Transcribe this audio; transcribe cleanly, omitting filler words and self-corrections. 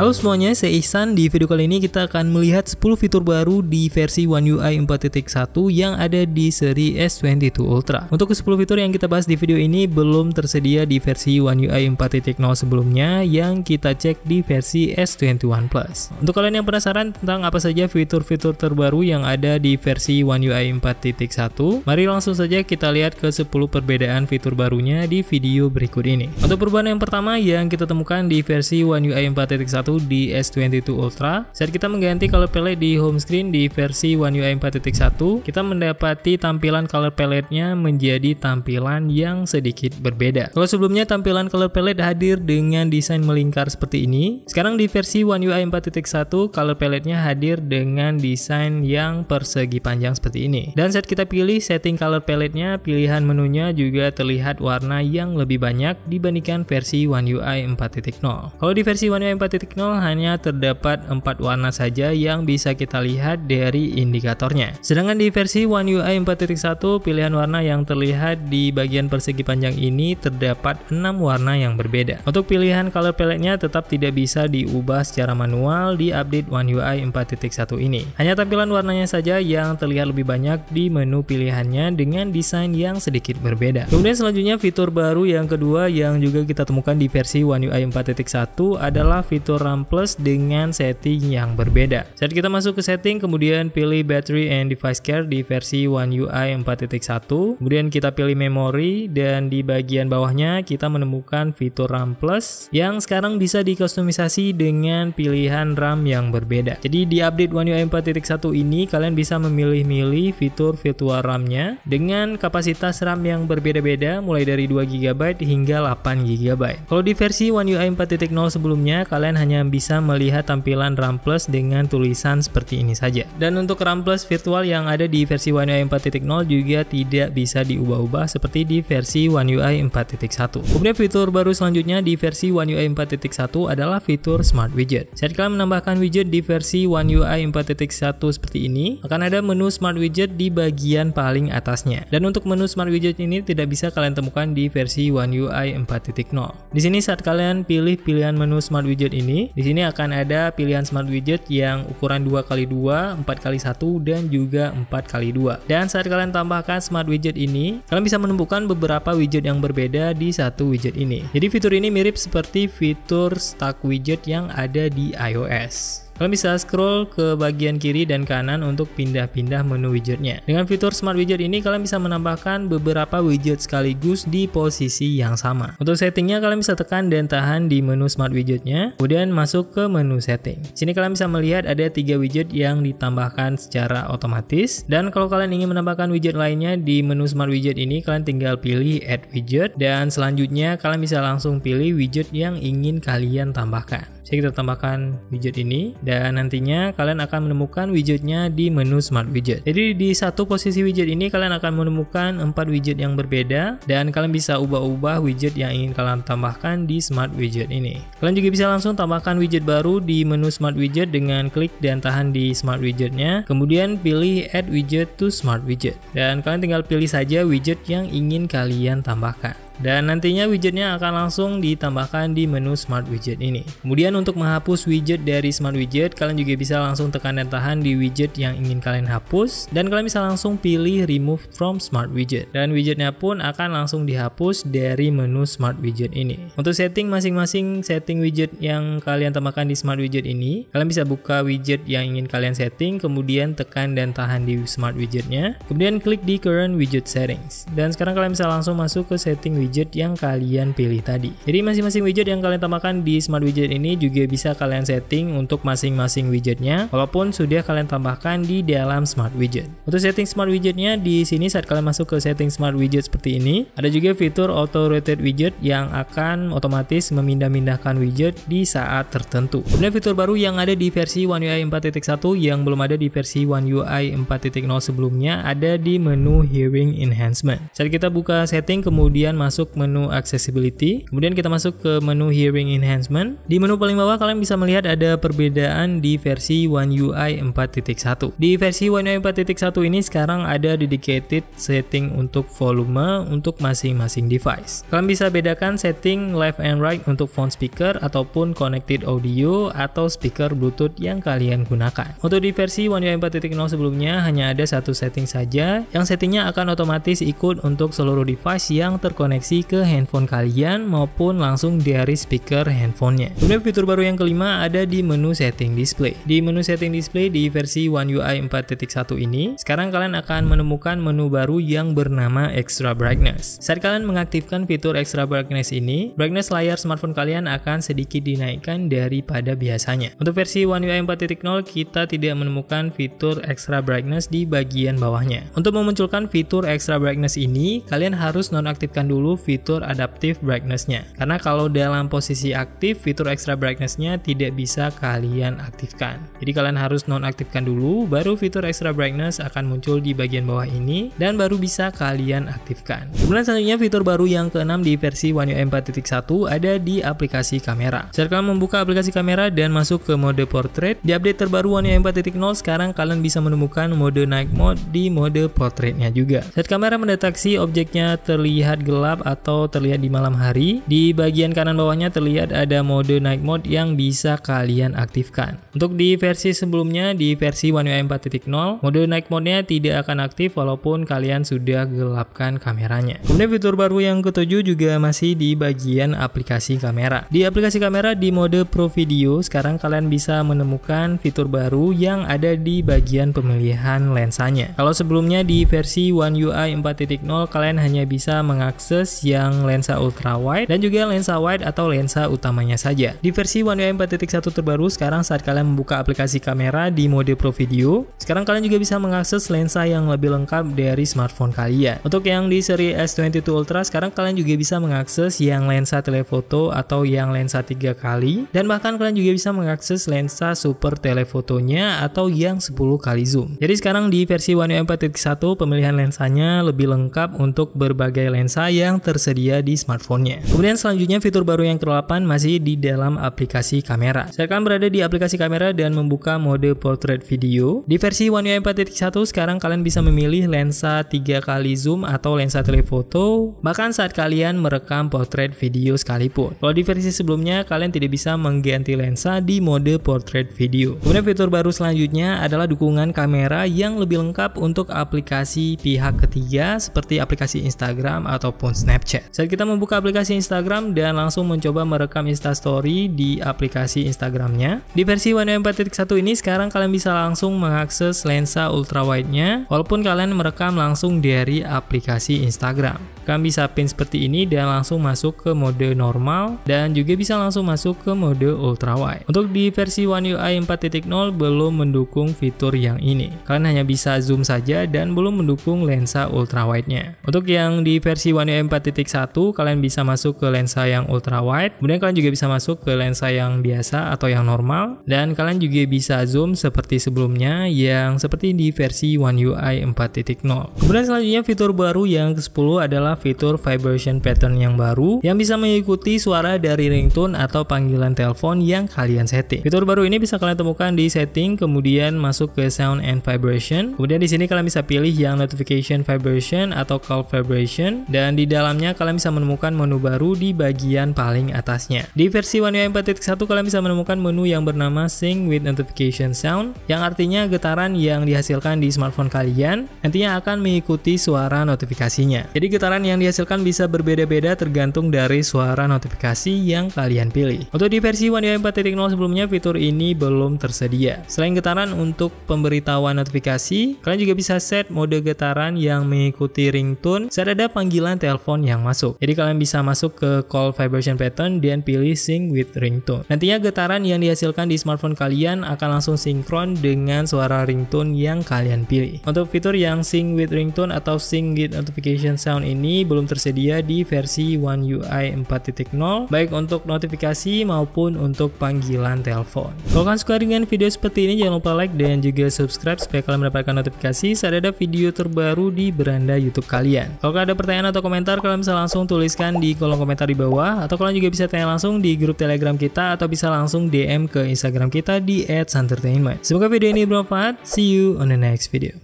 Halo semuanya, saya Ihsan. Di video kali ini kita akan melihat 10 fitur baru di versi One UI 4.1 yang ada di seri S22 Ultra. Untuk ke 10 fitur yang kita bahas di video ini belum tersedia di versi One UI 4.0 sebelumnya yang kita cek di versi S21 Plus. Untuk kalian yang penasaran tentang apa saja fitur-fitur terbaru yang ada di versi One UI 4.1, mari langsung saja kita lihat ke 10 perbedaan fitur barunya di video berikut ini. Untuk perubahan yang pertama yang kita temukan di versi One UI 4.1 di S22 Ultra, saat kita mengganti color palette di home screen di versi One UI 4.1, kita mendapati tampilan color palette-nya menjadi tampilan yang sedikit berbeda. Kalau sebelumnya tampilan color palette hadir dengan desain melingkar seperti ini, sekarang di versi One UI 4.1 color palette-nya hadir dengan desain yang persegi panjang seperti ini. Dan saat kita pilih setting color palette-nya, pilihan menunya juga terlihat warna yang lebih banyak dibandingkan versi One UI 4.0. Kalau di versi One UI 4.0 hanya terdapat 4 warna saja yang bisa kita lihat dari indikatornya. Sedangkan di versi One UI 4.1, pilihan warna yang terlihat di bagian persegi panjang ini terdapat 6 warna yang berbeda. Untuk pilihan color palette-nya tetap tidak bisa diubah secara manual di update One UI 4.1 ini. Hanya tampilan warnanya saja yang terlihat lebih banyak di menu pilihannya dengan desain yang sedikit berbeda. Kemudian selanjutnya fitur baru yang kedua yang juga kita temukan di versi One UI 4.1 adalah fitur RAM Plus dengan setting yang berbeda. Saat kita masuk ke setting, kemudian pilih Battery and Device Care di versi One UI 4.1, kemudian kita pilih memori, dan di bagian bawahnya kita menemukan fitur RAM Plus yang sekarang bisa dikustomisasi dengan pilihan RAM yang berbeda. Jadi di update One UI 4.1 ini kalian bisa memilih-milih fitur virtual RAM-nya dengan kapasitas RAM yang berbeda-beda mulai dari 2 GB hingga 8 GB. Kalau di versi One UI 4.0 sebelumnya, kalian hanya bisa melihat tampilan RAM Plus dengan tulisan seperti ini saja. Dan untuk RAM Plus virtual yang ada di versi One UI 4.0 juga tidak bisa diubah-ubah seperti di versi One UI 4.1. Kemudian fitur baru selanjutnya di versi One UI 4.1 adalah fitur Smart Widget. Saat kalian menambahkan widget di versi One UI 4.1 seperti ini, akan ada menu Smart Widget di bagian paling atasnya. Dan untuk menu Smart Widget ini tidak bisa kalian temukan di versi One UI 4.0. Di sini saat kalian pilih pilihan menu Smart Widget ini, di sini akan ada pilihan Smart Widget yang ukuran 2x2, 4x1, dan juga 4x2. Dan saat kalian tambahkan Smart Widget ini, kalian bisa menemukan beberapa widget yang berbeda di satu widget ini. Jadi fitur ini mirip seperti fitur Stack Widget yang ada di iOS. Kalian bisa scroll ke bagian kiri dan kanan untuk pindah-pindah menu widgetnya. Dengan fitur Smart Widget ini, kalian bisa menambahkan beberapa widget sekaligus di posisi yang sama. Untuk settingnya, kalian bisa tekan dan tahan di menu Smart Widgetnya, kemudian masuk ke menu setting. Sini kalian bisa melihat ada 3 widget yang ditambahkan secara otomatis. Dan kalau kalian ingin menambahkan widget lainnya di menu Smart Widget ini, kalian tinggal pilih Add Widget, dan selanjutnya kalian bisa langsung pilih widget yang ingin kalian tambahkan. Jadi kita tambahkan widget ini, dan nantinya kalian akan menemukan widgetnya di menu Smart Widget. Jadi di satu posisi widget ini kalian akan menemukan 4 widget yang berbeda, dan kalian bisa ubah-ubah widget yang ingin kalian tambahkan di Smart Widget ini. Kalian juga bisa langsung tambahkan widget baru di menu Smart Widget dengan klik dan tahan di Smart Widgetnya, kemudian pilih Add Widget to Smart Widget, dan kalian tinggal pilih saja widget yang ingin kalian tambahkan. Dan nantinya widgetnya akan langsung ditambahkan di menu Smart Widget ini. Kemudian untuk menghapus widget dari Smart Widget, kalian juga bisa langsung tekan dan tahan di widget yang ingin kalian hapus, dan kalian bisa langsung pilih Remove from Smart Widget, dan widgetnya pun akan langsung dihapus dari menu Smart Widget ini. Untuk setting masing-masing setting widget yang kalian tambahkan di Smart Widget ini, kalian bisa buka widget yang ingin kalian setting, kemudian tekan dan tahan di Smart Widgetnya, kemudian klik di Current Widget Settings, dan sekarang kalian bisa langsung masuk ke setting widget yang kalian pilih tadi. Jadi masing-masing widget yang kalian tambahkan di Smart Widget ini juga bisa kalian setting untuk masing-masing widgetnya, walaupun sudah kalian tambahkan di dalam Smart Widget. Untuk setting Smart Widgetnya, di sini saat kalian masuk ke setting Smart Widget seperti ini, ada juga fitur Auto Rotate Widget yang akan otomatis memindah-mindahkan widget di saat tertentu. Kemudian fitur baru yang ada di versi One UI 4.1 yang belum ada di versi One UI 4.0 sebelumnya ada di menu Hearing Enhancement. Saat kita buka setting kemudian masuk masuk menu accessibility, kemudian kita masuk ke menu hearing enhancement. Di menu paling bawah kalian bisa melihat ada perbedaan di versi One UI 4.1. Di versi One UI 4.1 ini sekarang ada dedicated setting untuk volume untuk masing-masing device. Kalian bisa bedakan setting left and right untuk phone speaker ataupun connected audio atau speaker Bluetooth yang kalian gunakan. Untuk di versi One UI 4.0 sebelumnya hanya ada satu setting saja, yang settingnya akan otomatis ikut untuk seluruh device yang terkoneksi ke handphone kalian maupun langsung dari speaker handphonenya. Kemudian fitur baru yang kelima ada di menu setting display. Di menu setting display di versi One UI 4.1 ini, sekarang kalian akan menemukan menu baru yang bernama Extra Brightness. Saat kalian mengaktifkan fitur Extra Brightness ini, brightness layar smartphone kalian akan sedikit dinaikkan daripada biasanya. Untuk versi One UI 4.0 kita tidak menemukan fitur Extra Brightness di bagian bawahnya. Untuk memunculkan fitur Extra Brightness ini, kalian harus nonaktifkan dulu fitur Adaptive Brightness-nya. Karena kalau dalam posisi aktif, fitur Extra Brightness-nya tidak bisa kalian aktifkan. Jadi kalian harus nonaktifkan dulu, baru fitur Extra Brightness akan muncul di bagian bawah ini dan baru bisa kalian aktifkan. Kemudian selanjutnya fitur baru yang keenam di versi One UI 4.1 ada di aplikasi kamera. Saat kalian membuka aplikasi kamera dan masuk ke mode portrait, di update terbaru One UI 4.0 sekarang kalian bisa menemukan mode night mode di mode portraitnya juga. Saat kamera mendeteksi objeknya terlihat gelap atau terlihat di malam hari, di bagian kanan bawahnya terlihat ada mode night mode yang bisa kalian aktifkan. Untuk di versi sebelumnya, di versi One UI 4.0, mode night mode-nya tidak akan aktif walaupun kalian sudah gelapkan kameranya. Kemudian fitur baru yang ketujuh juga masih di bagian aplikasi kamera. Di aplikasi kamera di mode Pro Video, sekarang kalian bisa menemukan fitur baru yang ada di bagian pemilihan lensanya. Kalau sebelumnya di versi One UI 4.0 kalian hanya bisa mengakses yang lensa ultra wide dan juga lensa wide atau lensa utamanya saja. Di versi One UI 4.1 terbaru sekarang saat kalian membuka aplikasi kamera di mode Pro Video, sekarang kalian juga bisa mengakses lensa yang lebih lengkap dari smartphone kalian. Untuk yang di seri S22 Ultra sekarang kalian juga bisa mengakses yang lensa telefoto atau yang lensa 3 kali, dan bahkan kalian juga bisa mengakses lensa super telefotonya atau yang 10 kali zoom. Jadi sekarang di versi One UI 4.1 pemilihan lensanya lebih lengkap untuk berbagai lensa yang tersedia di smartphone-nya. Kemudian selanjutnya fitur baru yang ke-8 masih di dalam aplikasi kamera. Saat kalian berada di aplikasi kamera dan membuka mode portrait video, di versi One UI 4.1 sekarang kalian bisa memilih lensa 3 kali zoom atau lensa telefoto bahkan saat kalian merekam portrait video sekalipun. Kalau di versi sebelumnya kalian tidak bisa mengganti lensa di mode portrait video. Kemudian fitur baru selanjutnya adalah dukungan kamera yang lebih lengkap untuk aplikasi pihak ketiga seperti aplikasi Instagram ataupun Snapchat. Saat kita membuka aplikasi Instagram dan langsung mencoba merekam Instastory di aplikasi Instagramnya, di versi One UI 4.1 ini sekarang kalian bisa langsung mengakses lensa ultra wide-nya walaupun kalian merekam langsung dari aplikasi Instagram. Kalian bisa pin seperti ini dan langsung masuk ke mode normal dan juga bisa langsung masuk ke mode ultra wide. Untuk di versi One UI 4.0 belum mendukung fitur yang ini. Kalian hanya bisa zoom saja dan belum mendukung lensa ultra wide-nya. Untuk yang di versi One UI 4.1 kalian bisa masuk ke lensa yang ultra wide, kemudian kalian juga bisa masuk ke lensa yang biasa atau yang normal, dan kalian juga bisa zoom seperti sebelumnya yang seperti di versi One UI 4.0. Kemudian selanjutnya fitur baru yang ke-10 adalah fitur vibration pattern yang baru yang bisa mengikuti suara dari ringtone atau panggilan telepon yang kalian setting. Fitur baru ini bisa kalian temukan di setting, kemudian masuk ke sound and vibration. Kemudian di sini kalian bisa pilih yang notification vibration atau call vibration, dan di dalamnya kalian bisa menemukan menu baru di bagian paling atasnya. Di versi One UI 4.1 kalian bisa menemukan menu yang bernama Sync with Notification Sound, yang artinya getaran yang dihasilkan di smartphone kalian nantinya akan mengikuti suara notifikasinya. Jadi getaran yang dihasilkan bisa berbeda-beda tergantung dari suara notifikasi yang kalian pilih. Untuk di versi One UI 4.0 sebelumnya fitur ini belum tersedia. Selain getaran untuk pemberitahuan notifikasi, kalian juga bisa set mode getaran yang mengikuti ringtone saat ada panggilan telepon yang masuk. Jadi kalian bisa masuk ke call vibration pattern dan pilih sync with ringtone. Nantinya getaran yang dihasilkan di smartphone kalian akan langsung sinkron dengan suara ringtone yang kalian pilih. Untuk fitur yang sync with ringtone atau sync with notification sound ini ini belum tersedia di versi One UI 4.0, baik untuk notifikasi maupun untuk panggilan telepon. Kalau kalian suka dengan video seperti ini, jangan lupa like dan juga subscribe supaya kalian mendapatkan notifikasi saat ada video terbaru di beranda YouTube kalian. Kalau ada pertanyaan atau komentar, kalian bisa langsung tuliskan di kolom komentar di bawah, atau kalian juga bisa tanya langsung di grup Telegram kita, atau bisa langsung DM ke Instagram kita di @santertainment. Semoga video ini bermanfaat. See you on the next video.